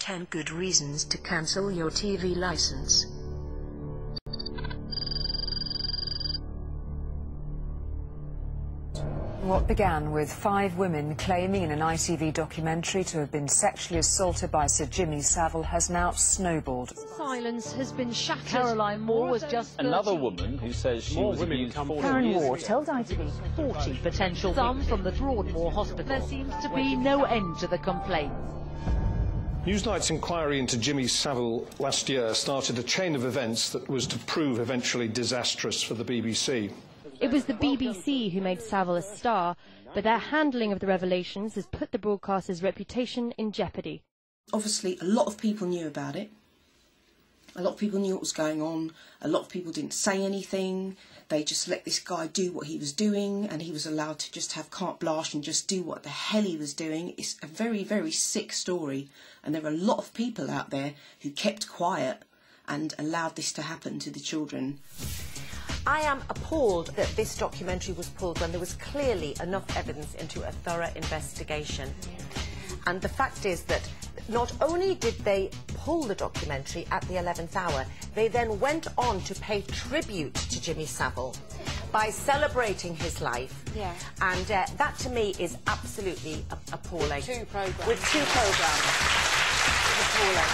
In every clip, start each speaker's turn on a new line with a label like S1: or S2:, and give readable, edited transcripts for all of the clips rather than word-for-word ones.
S1: 10 good reasons to cancel your TV license.
S2: What began with 5 women claiming in an ITV documentary to have been sexually assaulted by Sir Jimmy Savile has now snowballed.
S3: Silence has been shattered. Caroline Moore was just 30.
S4: Another woman who says she was abused 40
S3: Karen
S4: years
S3: Moore
S4: ago.
S3: told ITV 40 potential some from the Broadmoor Hospital. There seems to be no end to the complaints.
S5: Newsnight's inquiry into Jimmy Savile last year started a chain of events that was to prove eventually disastrous for the BBC.
S6: It was the BBC who made Savile a star, but their handling of the revelations has put the broadcaster's reputation in jeopardy.
S7: Obviously, a lot of people knew about it. A lot of people knew what was going on. A lot of people didn't say anything. They just let this guy do what he was doing, and he was allowed to just have carte blanche and just do what the hell he was doing. It's a very, very sick story, and there are a lot of people out there who kept quiet and allowed this to happen to the children.
S8: I am appalled that this documentary was pulled when there was clearly enough evidence into a thorough investigation. And the fact is that not only did they pull the documentary at the 11th hour, they then went on to pay tribute to Jimmy Savile by celebrating his life. Yeah. And that to me is absolutely appalling. With 2 programmes. With 2 programmes. Appalling.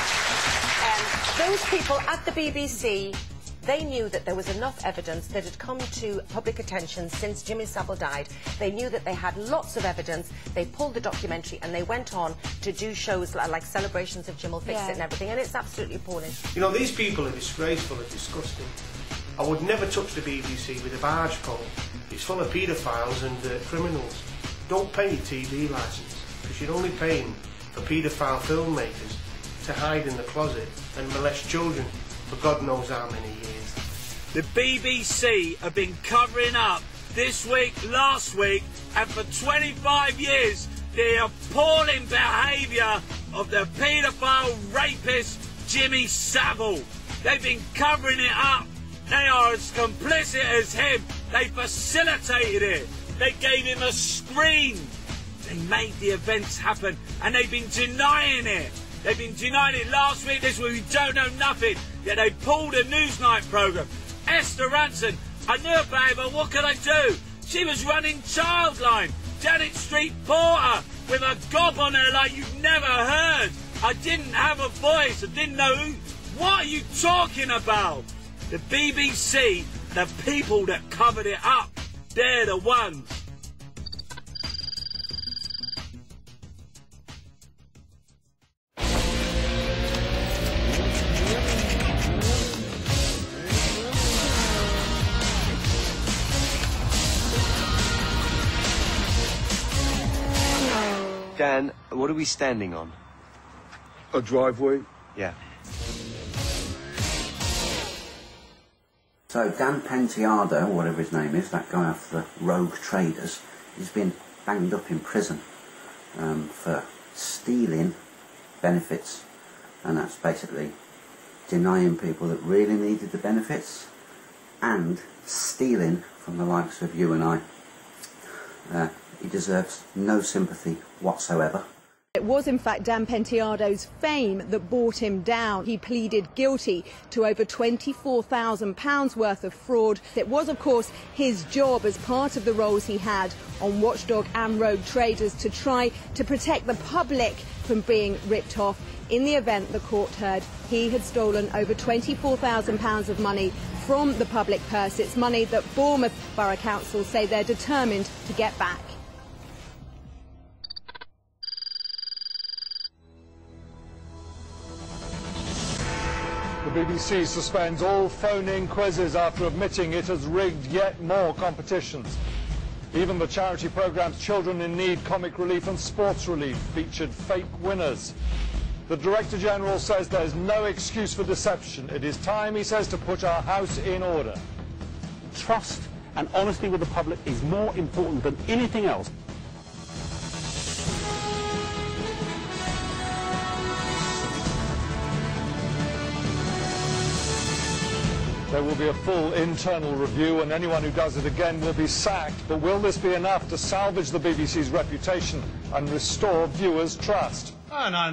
S8: Those people at the BBC, they knew that there was enough evidence that had come to public attention since Jimmy Savile died. They knew that they had lots of evidence. They pulled the documentary and they went on to do shows like celebrations of Jim will fix it and everything, and it's absolutely appalling.
S9: You know, these people are disgraceful and disgusting. I would never touch the BBC with a barge pole. It's full of paedophiles and criminals. Don't pay your TV licence, because you're only paying for paedophile filmmakers to hide in the closet and molest children for God knows how many years.
S10: The BBC have been covering up this week, last week, and for 25 years the appalling behaviour of the paedophile rapist Jimmy Savile. They've been covering it up. They are as complicit as him. They facilitated it. They gave him a screen. They made the events happen, and they've been denying it. They've been denying it last week, this week, we don't know nothing. Yet they pulled a Newsnight programme. Esther Ranson, I knew about her, but what could I do? She was running Childline, Janet Street Porter, with a gob on her like you've never heard. I didn't have a voice, I didn't know who. What are you talking about? The BBC, the people that covered it up, they're the ones.
S11: Dan, what are we standing on?
S12: A driveway?
S11: Yeah.
S13: So Dan Penteado, whatever his name is, that guy after the rogue traders, he's been banged up in prison for stealing benefits, and that's basically denying people that really needed the benefits and stealing from the likes of you and I. He deserves no sympathy whatsoever.
S14: It was in fact Dan Penteado's fame that brought him down. He pleaded guilty to over £24,000 worth of fraud. It was of course his job as part of the roles he had on Watchdog and Rogue Traders to try to protect the public from being ripped off. In the event, the court heard he had stolen over £24,000 of money from the public purse. It's money that Bournemouth Borough Council say they're determined to get back.
S12: The BBC suspends all phone-in quizzes after admitting it has rigged yet more competitions. Even the charity programmes Children in Need, Comic Relief and Sports Relief featured fake winners. The Director General says there is no excuse for deception. It is time, he says, to put our house in order.
S15: Trust and honesty with the public is more important than anything else.
S12: There will be a full internal review and anyone who does it again will be sacked. But will this be enough to salvage the BBC's reputation and restore viewers' trust?
S16: Oh, no,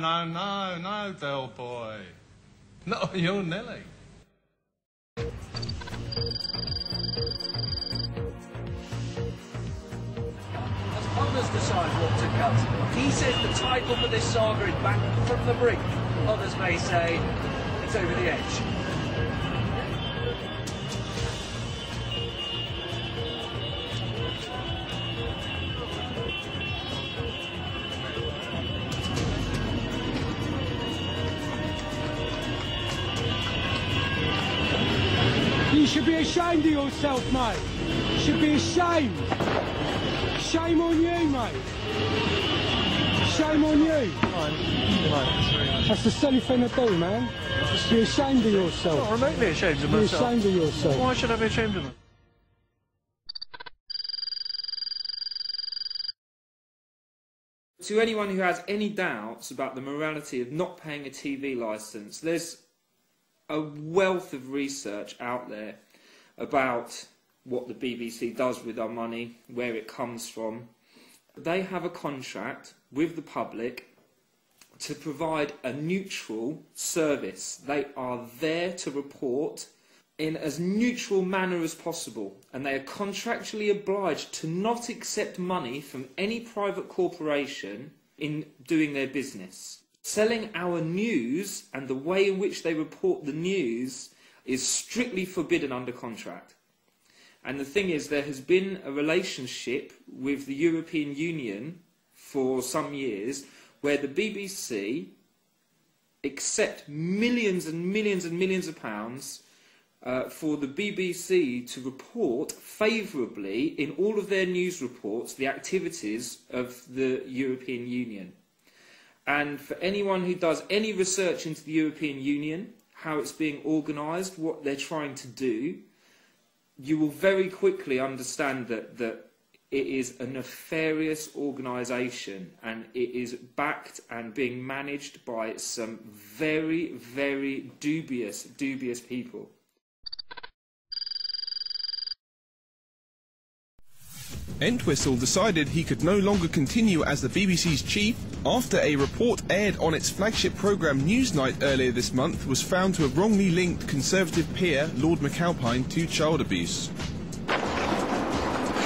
S16: Del boy. No, you're Nelly.
S10: Others decide what to cut. He says the title for this saga is Back from the Brink. Others may say it's over the edge.
S17: You should be ashamed of yourself, mate. You should be ashamed. Shame on you, mate. Shame on you. That's the silly thing to do, man. Be ashamed of yourself.
S16: I'm not remotely ashamed of myself.
S17: Be ashamed of yourself.
S16: Why should I be ashamed of it?
S18: To anyone who has any doubts about the morality of not paying a TV licence, there's a wealth of research out there about what the BBC does with our money, where it comes from. They have a contract with the public to provide a neutral service. They are there to report in as neutral manner as possible, and they are contractually obliged to not accept money from any private corporation in doing their business. Selling our news and the way in which they report the news is strictly forbidden under contract. And the thing is, there has been a relationship with the European Union for some years where the BBC accept millions and millions and millions of pounds for the BBC to report favourably in all of their news reports the activities of the European Union. And for anyone who does any research into the European Union, how it's being organised, what they're trying to do, you will very quickly understand that it is a nefarious organisation, and it is backed and being managed by some very, very dubious people.
S19: Entwistle decided he could no longer continue as the BBC's chief after a report aired on its flagship programme Newsnight earlier this month was found to have wrongly linked Conservative peer Lord McAlpine to child abuse.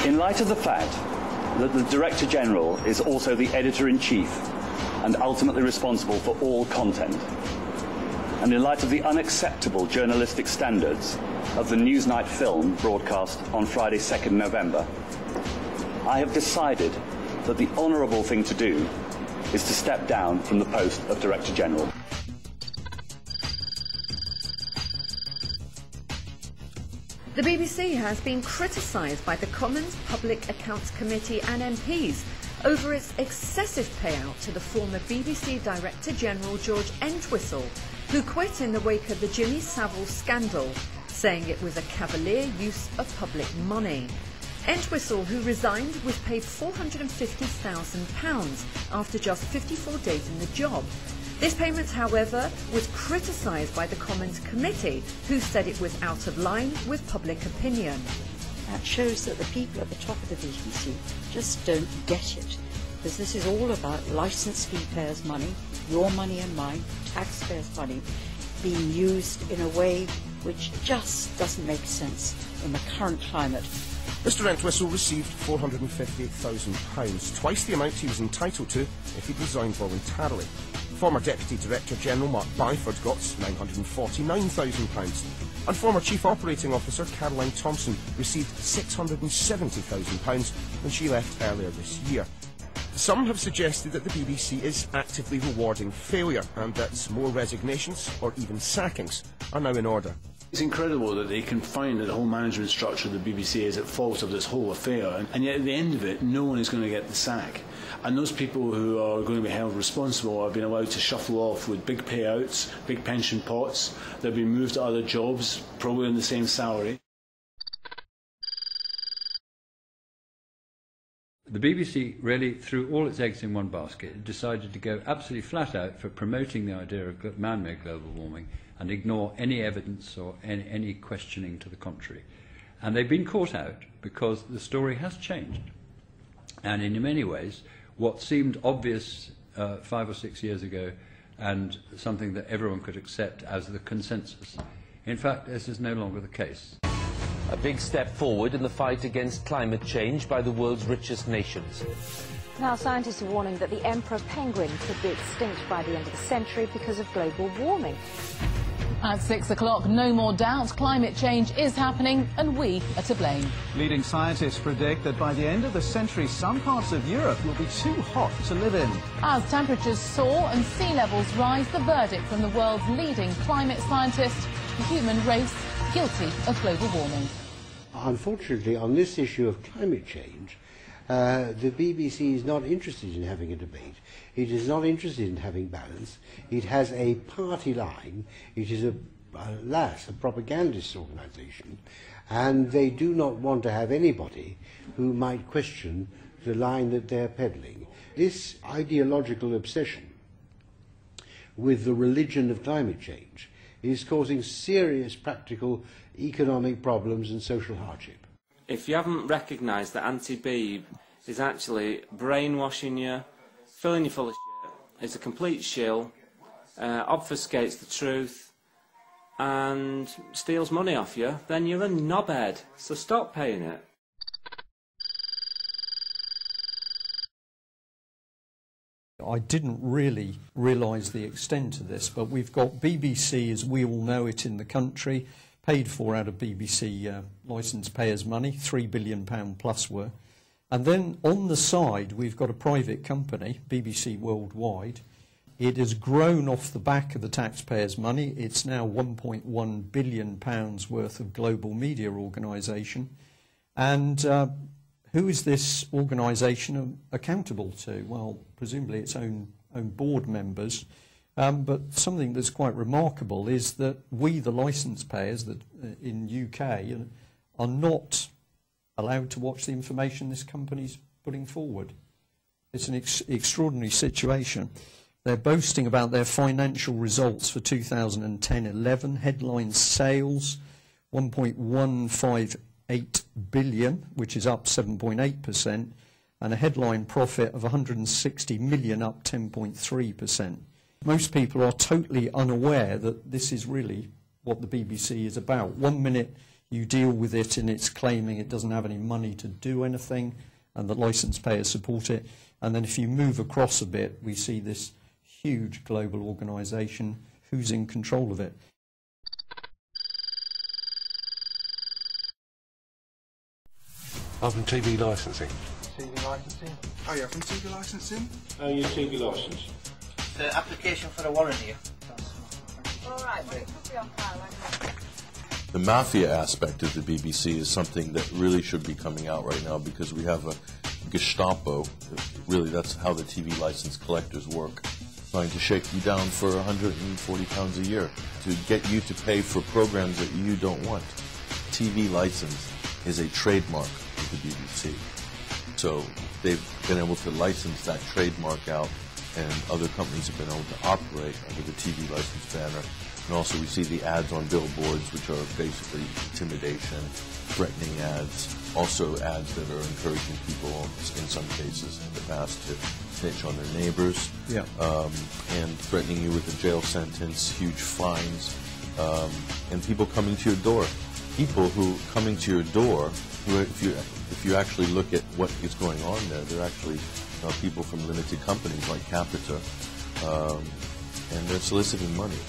S15: In light of the fact that the Director General is also the Editor-in-Chief and ultimately responsible for all content, and in light of the unacceptable journalistic standards of the Newsnight film broadcast on Friday 2nd November, I have decided that the honourable thing to do is to step down from the post of Director General.
S20: The BBC has been criticised by the Commons Public Accounts Committee and MPs over its excessive payout to the former BBC Director General George Entwistle, who quit in the wake of the Jimmy Savile scandal, saying it was a cavalier use of public money. Entwistle, who resigned, was paid £450,000 after just 54 days in the job. This payment, however, was criticised by the Commons Committee, who said it was out of line with public opinion.
S21: That shows that the people at the top of the BBC just don't get it, because this is all about licence fee payers' money, your money and mine, taxpayers' money, being used in a way which just doesn't make sense in the current climate.
S22: Mr Entwistle received £450,000, twice the amount he was entitled to if he'd resigned voluntarily. Former Deputy Director General Mark Byford got £949,000, and former Chief Operating Officer Caroline Thompson received £670,000 when she left earlier this year. Some have suggested that the BBC is actively rewarding failure and that more resignations, or even sackings, are now in order.
S23: It's incredible that they can find that the whole management structure of the BBC is at fault of this whole affair, and yet at the end of it, no one is going to get the sack. And those people who are going to be held responsible are being allowed to shuffle off with big payouts, big pension pots. They'll be moved to other jobs, probably on the same salary.
S1: the BBC really threw all its eggs in one basket. It decided to go absolutely flat out for promoting the idea of man-made global warming and ignore any evidence or any questioning to the contrary. And they've been caught out because the story has changed. And in many ways, what seemed obvious 5 or 6 years ago and something that everyone could accept as the consensus, in fact, this is no longer the case.
S2: A big step forward in the fight against climate change by the world's richest nations.
S4: Now, scientists are warning that the emperor penguin could be extinct by the end of the century because of global warming.
S24: At 6 o'clock, no more doubt, climate change is happening and we are to blame.
S25: Leading scientists predict that by the end of the century, some parts of Europe will be too hot to live in.
S24: As temperatures soar and sea levels rise, the verdict from the world's leading climate scientist, the human race guilty of global warming.
S26: Unfortunately, on this issue of climate change, the BBC is not interested in having a debate. It is not interested in having balance. It has a party line. It is, alas, a propagandist organisation, and they do not want to have anybody who might question the line that they're peddling. This ideological obsession with the religion of climate change is causing serious practical economic problems and social hardship.
S18: If you haven't recognised that anti-Beeb is actually brainwashing you, filling you full of shit, is a complete shill, obfuscates the truth and steals money off you, then you're a knobhead, so stop paying it.
S27: I didn't really realise the extent of this, but we've got BBC as we all know it in the country, paid for out of BBC licence payers' money, £3 billion plus worth. And then on the side, we've got a private company, BBC Worldwide. It has grown off the back of the taxpayers' money. It's now £1.1 billion worth of global media organisation. And who is this organisation accountable to? Well, presumably its own board members. But something that's quite remarkable is that we, the licence payers that in UK, are not allowed to watch the information this company's putting forward. It's an extraordinary situation. They're boasting about their financial results for 2010-11. Headline sales, 1.158 billion, which is up 7.8%, and a headline profit of 160 million, up 10.3%. Most people are totally unaware that this is really what the BBC is about. 1 minute you deal with it and it's claiming it doesn't have any money to do anything and the licence payers support it. And then if you move across a bit, we see this huge global organisation who's in control of it.
S28: I'm from TV licensing.
S29: TV licensing? Oh yeah, from TV licensing?
S28: How are you TV licence?
S29: The application for a warranty.
S4: Alright, but it could be on file, won't it?
S30: The mafia aspect of the BBC is something that really should be coming out right now because we have a Gestapo. Really, that's how the TV license collectors work, trying to shake you down for £140 a year to get you to pay for programs that you don't want. TV license is a trademark of the BBC. So they've been able to license that trademark out, and other companies have been able to operate under the TV license banner. And also we see the ads on billboards, which are basically intimidation, threatening ads, also ads that are encouraging people, in some cases in the past, to snitch on their neighbors, and threatening you with a jail sentence, huge fines, and people coming to your door. People who coming to your door, who if you actually look at what is going on there, they're actually people from limited companies like Capita, and they're soliciting money.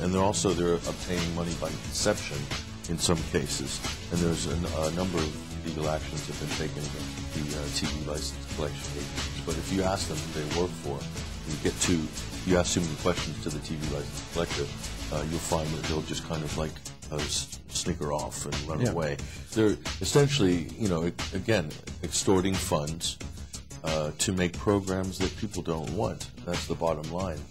S30: And they're obtaining money by deception in some cases. And there's a number of legal actions that have been taken against the TV license collection agencies. But if you ask them who they work for, you ask too many questions to the TV license collector, you'll find that they'll just kind of like snicker off and run away. They're essentially, again, extorting funds to make programs that people don't want. That's the bottom line.